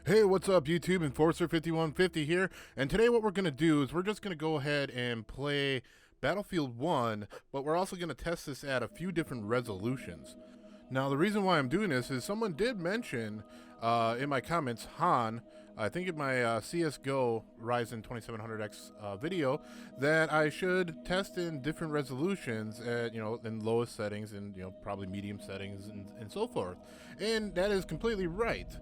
Hey, what's up YouTube? Enforcer5150 here, and today what we're going to do is we're just going to go ahead and play Battlefield 1, but we're also going to test this at a few different resolutions. Now, the reason why I'm doing this is someone did mention in my comments, Han, I think in my CSGO Ryzen 2700X video, that I should test in different resolutions at, in lowest settings and, probably medium settings and so forth. And that is completely right.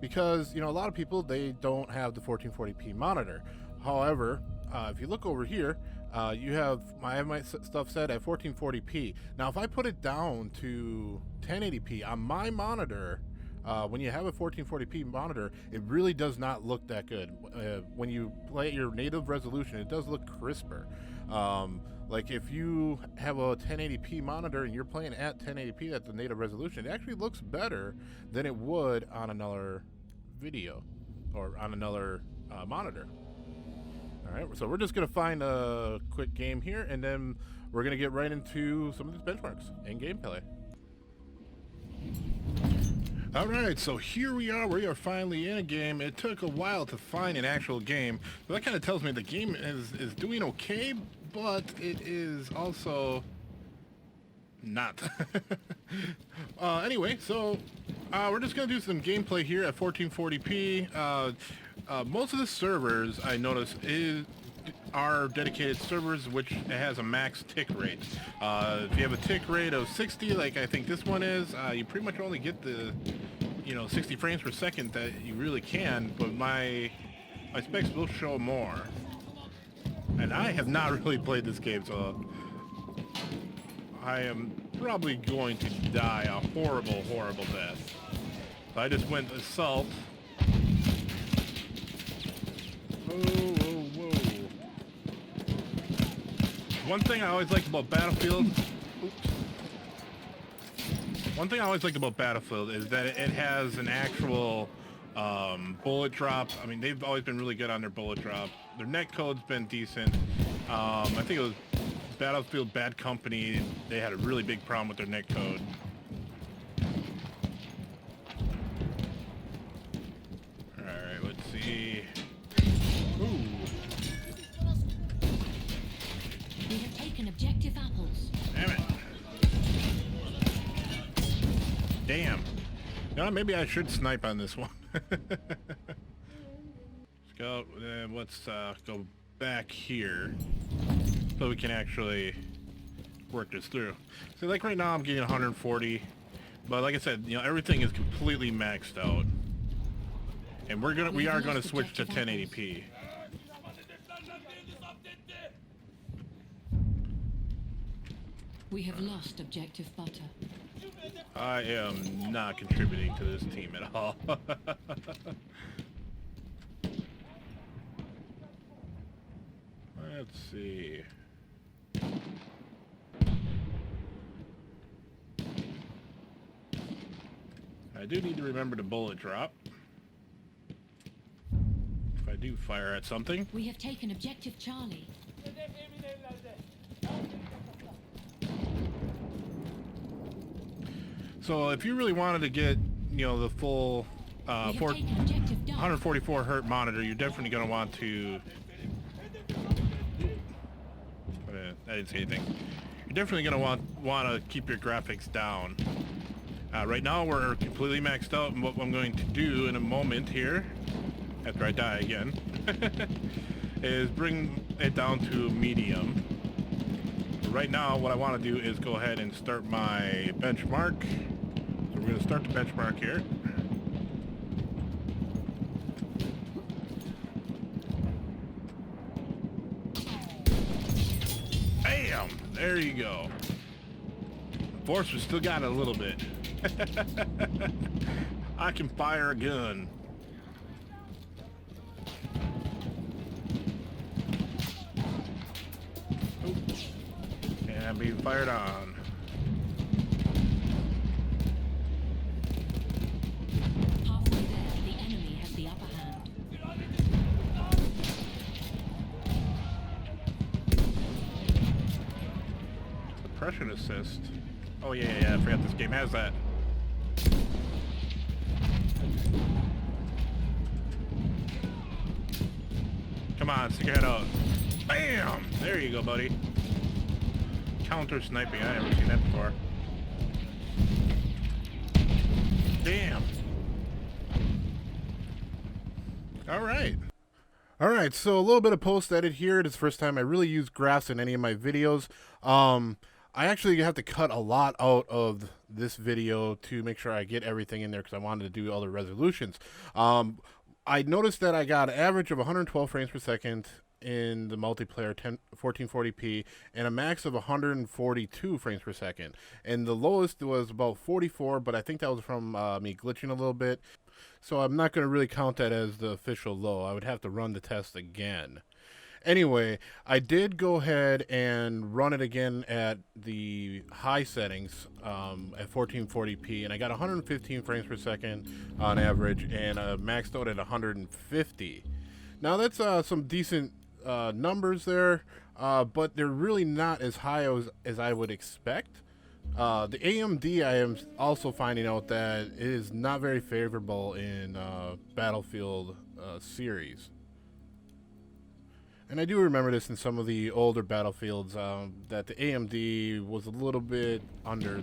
Because, a lot of people, they don't have the 1440p monitor. However, if you look over here, I have my stuff set at 1440p. Now, if I put it down to 1080p on my monitor, when you have a 1440p monitor, it really does not look that good. When you play at your native resolution, it does look crisper. Like if you have a 1080p monitor and you're playing at 1080p at the native resolution, it actually looks better than it would on another video or on another monitor. All right, so we're just gonna find a quick game here, and then we're gonna get right into some of these benchmarks and gameplay. All right, so here we are. We are finally in a game. It took a while to find an actual game, but that kind of tells me the game is doing okay, but it is also not. Anyway, so we're just gonna do some gameplay here at 1440p. Most of the servers I notice are dedicated servers which has a max tick rate. If you have a tick rate of 60, like I think this one is, you pretty much only get the 60 frames per second that you really can, but my specs will show more. And I have not really played this game, so I am probably going to die a horrible, horrible death. So I just went assault. Whoa, whoa, whoa. One thing I always liked about Battlefield... One thing I always liked about Battlefield is that it has an actual bullet drop. I mean, they've always been really good on their bullet drop. Their netcode's been decent. I think it was Battlefield Bad Company. They had a really big problem with their netcode. Alright, let's see. Ooh. We have taken objective apples. Damn it. Damn. Maybe I should snipe on this one. Let's go. Let's go back here so we can actually work this through. So, like right now, I'm getting 140, but like I said, everything is completely maxed out, and we are gonna switch to 1080p. We have lost objective butter. I am not contributing to this team at all. Let's see. I do need to remember to bullet drop if I do fire at something. We have taken objective Charlie. So if you really wanted to get, the full 144 hertz monitor, you're definitely going to want to... I didn't say anything. You're definitely going to want to keep your graphics down. Right now we're completely maxed out, and what I'm going to do in a moment here, after I die again, is bring it down to medium. Right now, what I want to do is go ahead and start my benchmark. So we're going to start the benchmark here. Bam! There you go. Force still got it a little bit. I can fire a gun. And being fired on. Halfway there, the enemy has the upper hand. Suppression assist. Oh yeah, I forgot this game has that. Come on, stick your head out. Bam! There you go, buddy. Counter sniping. I never seen that before. Damn. Alright. Alright, so a little bit of post-edit here. It is the first time I really use graphs in any of my videos. I actually have to cut a lot out of this video to make sure I get everything in there because I wanted to do all the resolutions. I noticed that I got an average of 112 frames per second in the multiplayer 1440p and a max of 142 frames per second. And the lowest was about 44, but I think that was from me glitching a little bit. So I'm not going to really count that as the official low. I would have to run the test again. Anyway, I did go ahead and run it again at the high settings at 1440p, and I got 115 frames per second on average, and maxed out at 150. Now that's some decent numbers there, but they're really not as high as I would expect. The AMD, I am also finding out that it is not very favorable in Battlefield series. And I do remember this in some of the older Battlefields, that the AMD was a little bit under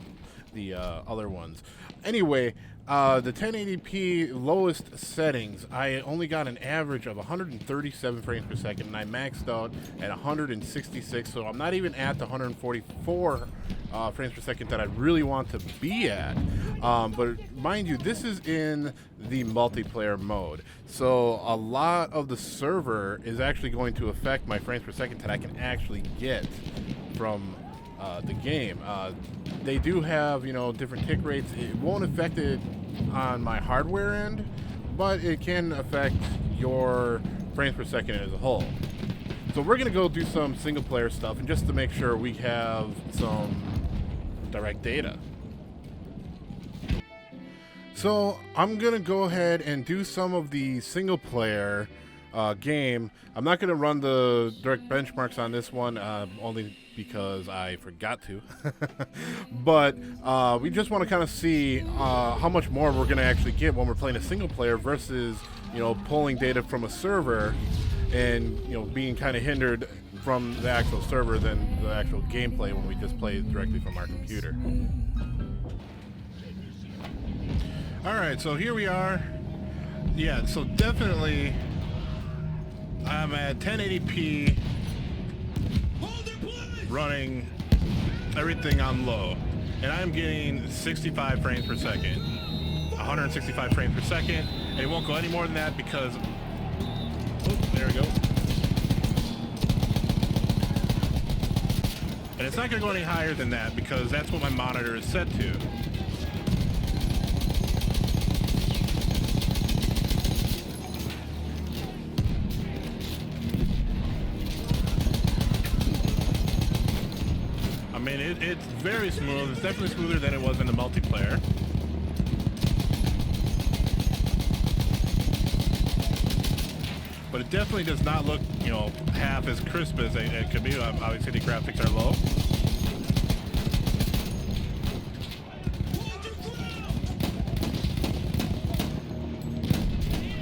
the other ones. Anyway, the 1080p lowest settings, I only got an average of 137 frames per second, and I maxed out at 166, so I'm not even at the 144 frames per second that I really want to be at. But mind you, this is in the multiplayer mode, so a lot of the server is actually going to affect my frames per second that I can actually get from the game. They do have, you know, different tick rates. It won't affect it on my hardware end, but it can affect your frames per second as a whole. So we're gonna go do some single player stuff, and just to make sure we have some direct data. So I'm gonna go ahead and do some of the single player game. I'm not gonna run the direct benchmarks on this one, only because I forgot to. But we just want to kind of see how much more we're gonna actually get when we're playing a single player versus, you know, pulling data from a server and, you know, being kind of hindered from the actual server than the actual gameplay when we just play directly from our computer. Alright, so here we are. Yeah, so definitely I'm at 1080p running everything on low, and I'm getting 65 frames per second, 165 frames per second, and it won't go any more than that because, oh, there we go. And it's not going to go any higher than that because that's what my monitor is set to. I mean, it's very smooth. It's definitely smoother than it was in the multiplayer. But it definitely does not look, you know, half as crisp as it could be. Obviously, the graphics are low.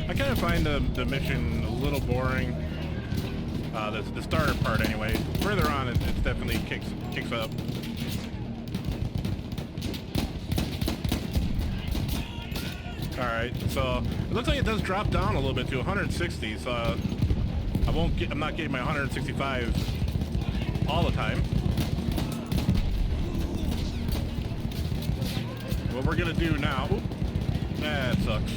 I kind of find the mission a little boring. The starter part, anyway. Further on, it definitely kicks up. All right, so it looks like it does drop down a little bit to 160. So I'm not getting my 165 all the time. What we're gonna do now? Oop, that sucks.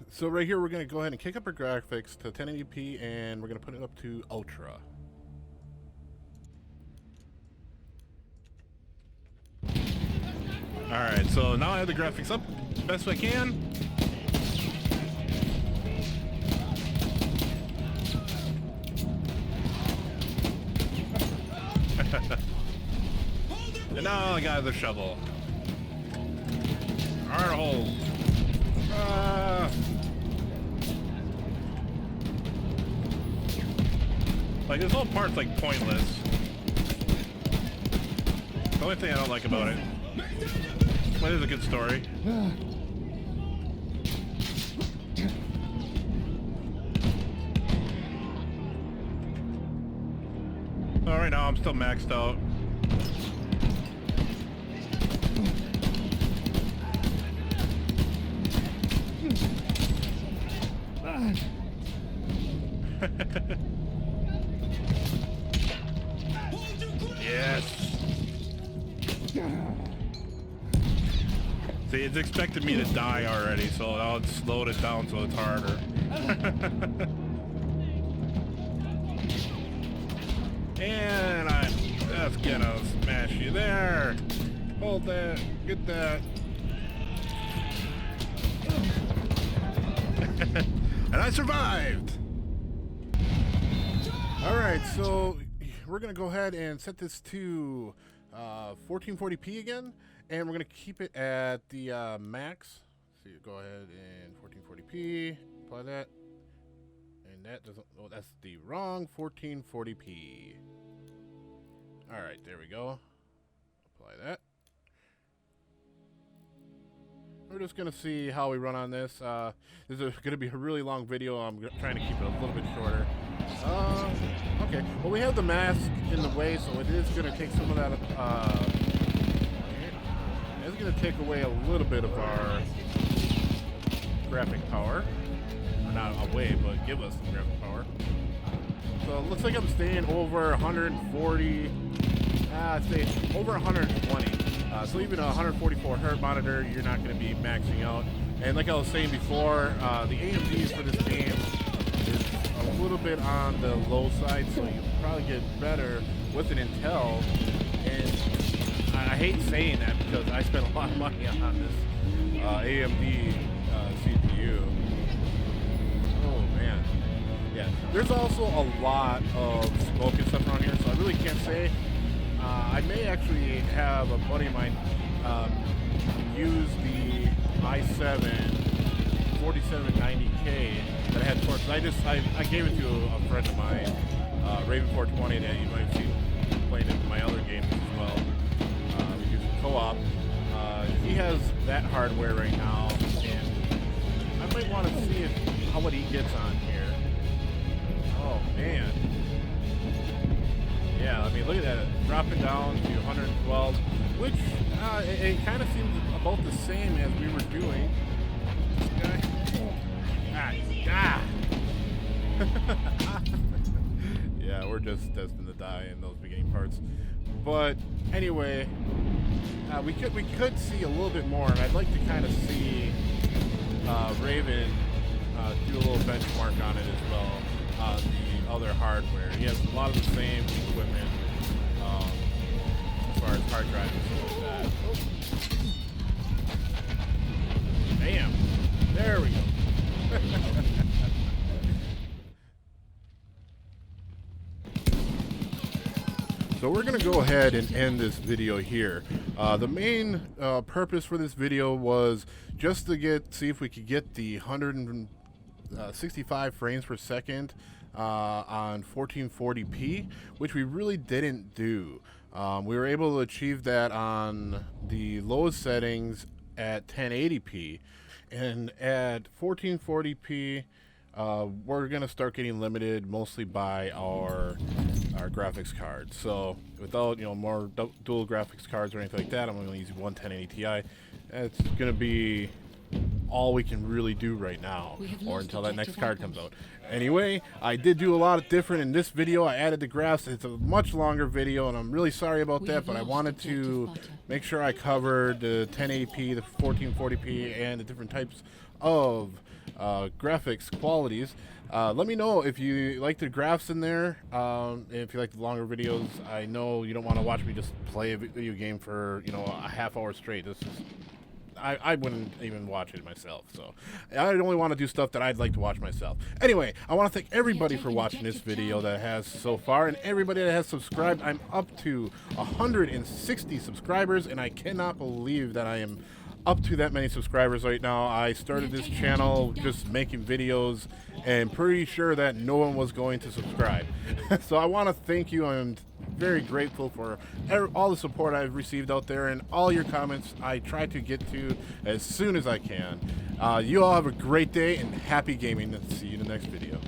So right here, we're going to go ahead and kick up our graphics to 1080p, and we're going to put it up to Ultra. Alright, so now I have the graphics up the best I can. And now I got the shovel. Alright, hold. Like, this whole part's, like, pointless. The only thing I don't like about it. But it is a good story. right now I'm still maxed out. Yes. See, it's expected me to die already, so I'll slow it down so it's harder. And I'm just gonna smash you there. Hold that. Get that. And I survived. All right, so we're gonna go ahead and set this to 1440p again, and we're gonna keep it at the max. So you go ahead and 1440p, apply that, and that doesn't. Oh, that's the wrong 1440p. All right, there we go. Apply that. We're just gonna see how we run on this. This is gonna be a really long video. I'm trying to keep it a little bit shorter. Okay. Well, we have the mask in the way, so it is gonna take some of that. It's gonna take away a little bit of our graphic power, or not away, but give us some graphic power. So it looks like I'm staying over 140. I'd say over 120. So even a 144 hertz monitor, you're not going to be maxing out. And like I was saying before, the AMDs for this game is a little bit on the low side, so you'll probably get better with an Intel. And I hate saying that because I spent a lot of money on this AMD CPU. Oh man, yeah. There's also a lot of smoke and stuff around here, so I really can't say. I may actually have a buddy of mine use the i7 4790K that I had for. I gave it to a friend of mine, Raven 420, that you might have seen playing in my other games as well. We use co-op. He has that hardware right now, and I might want to see what he gets on here. Oh man. Yeah, I mean, look at that, dropping down to 112, which it kind of seems about the same as we were doing. This guy. Yeah, we're just destined to die in those beginning parts. But anyway, we could see a little bit more, and I'd like to kind of see Raven do a little benchmark on it as well. The other hardware. He has a lot of the same equipment as far as hard drives and stuff like that. Bam! There we go. So we're going to go ahead and end this video here. The main purpose for this video was just to see if we could get the 165 frames per second on 1440p, which we really didn't do. We were able to achieve that on the lowest settings at 1080p, and at 1440p we're gonna start getting limited mostly by our graphics cards. So without more dual graphics cards or anything like that, I'm gonna use one 1080 Ti. It's gonna be all we can really do right now, or until that next card comes out. Anyway, I did do a lot of different in this video. I added the graphs. It's a much longer video, and I'm really sorry about that, but I wanted to make sure I covered the 1080p, the 1440p, and the different types of graphics qualities. Let me know if you like the graphs in there, if you like the longer videos. I know you don't want to watch me just play a video game for a half hour straight. This is I wouldn't even watch it myself, so I only want to do stuff that I'd like to watch myself. Anyway, I want to thank everybody for watching this video that has so far, and everybody that has subscribed. I'm up to 160 subscribers, and I cannot believe that I am up to that many subscribers right now. I started this channel just making videos, and pretty sure that no one was going to subscribe. So I want to thank you. I'm very grateful for all the support I've received out there, and all your comments I try to get to as soon as I can. You all have a great day and happy gaming, and see you in the next video.